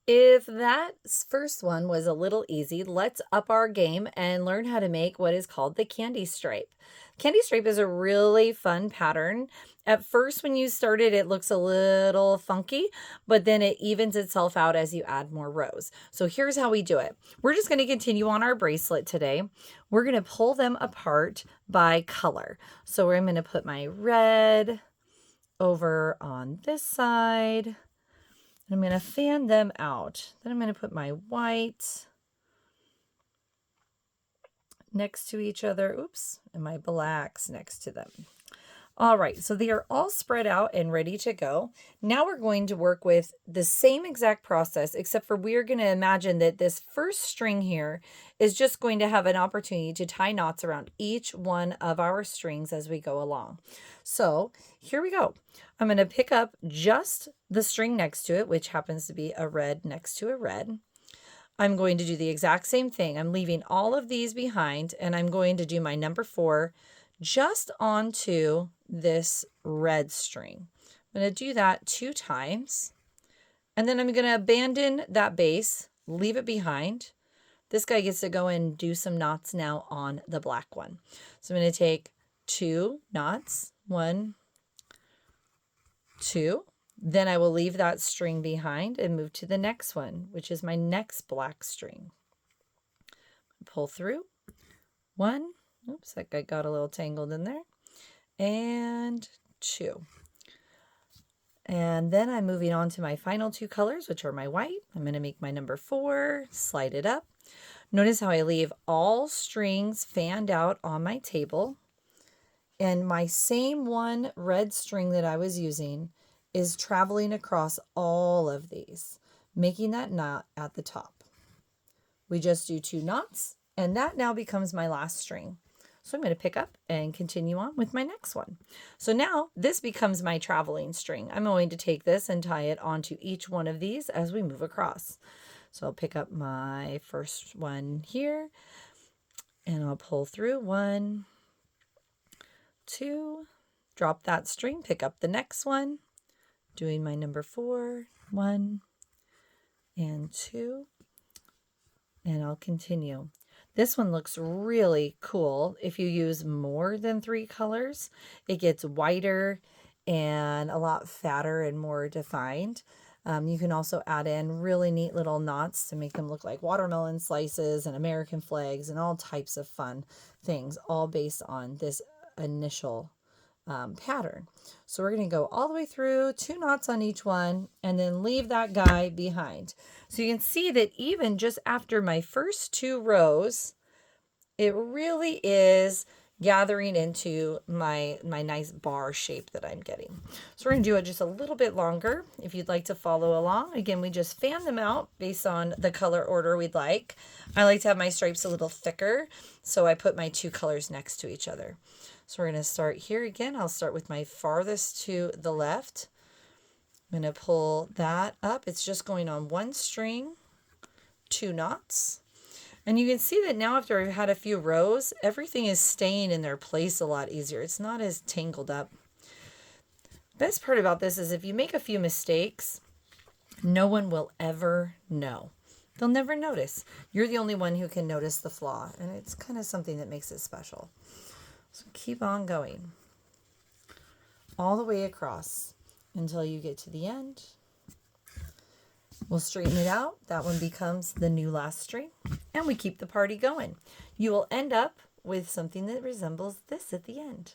If that first one was a little easy, let's up our game and learn how to make what is called the candy stripe. Candy stripe is a really fun pattern. At first, when you start it, it looks a little funky, but then it evens itself out as you add more rows. So here's how we do it. We're just going to continue on our bracelet today. We're going to pull them apart by color. So I'm going to put my red over on this side. I'm going to fan them out. Then I'm going to put my white next to each other. Oops, and my blacks next to them. All right, so they are all spread out and ready to go. Now we're going to work with the same exact process, except for we're going to imagine that this first string here is just going to have an opportunity to tie knots around each one of our strings as we go along. So here we go. I'm going to pick up just the string next to it, which happens to be a red next to a red. I'm going to do the exact same thing. I'm leaving all of these behind, and I'm going to do my number 4 just onto this red string. I'm going to do that 2 times, and then I'm going to abandon that base, leave it behind. This guy gets to go and do some knots now on the black one. So I'm going to take 2 knots, 1, 2. Then I will leave that string behind and move to the next one, which is my next black string. Pull through 1. Oops, that guy got a little tangled in there. And 2. And then I'm moving on to my final 2 colors, which are my white. I'm going to make my number 4, slide it up. Notice how I leave all strings fanned out on my table. And my same one red string that I was using is traveling across all of these, making that knot at the top. We just do 2 knots, and that now becomes my last string. So I'm going to pick up and continue on with my next one. So now this becomes my traveling string. I'm going to take this and tie it onto each one of these as we move across. So I'll pick up my first one here, and I'll pull through 1, 2, drop that string, pick up the next one, doing my number 4, 1 and 2, and I'll continue. This one looks really cool. If you use more than 3 colors, it gets whiter and a lot fatter and more defined. You can also add in really neat little knots to make them look like watermelon slices and American flags and all types of fun things, all based on this initial pattern. So we're going to go all the way through, 2 knots on each one, and then leave that guy behind. So you can see that even just after my first 2 rows, it really is gathering into my nice bar shape that I'm getting. So we're going to do it just a little bit longer. If you'd like to follow along, again, we just fan them out based on the color order we'd like. I like to have my stripes a little thicker, so I put my 2 colors next to each other. So we're going to start here again. I'll start with my farthest to the left. I'm going to pull that up. It's just going on 1 string, 2 knots. And you can see that now after I've had a few rows, everything is staying in their place a lot easier. It's not as tangled up. Best part about this is if you make a few mistakes, no one will ever know. They'll never notice. You're the only one who can notice the flaw, and it's kind of something that makes it special. So keep on going all the way across until you get to the end. We'll straighten it out. That one becomes the new last string, and we keep the party going. You will end up with something that resembles this at the end.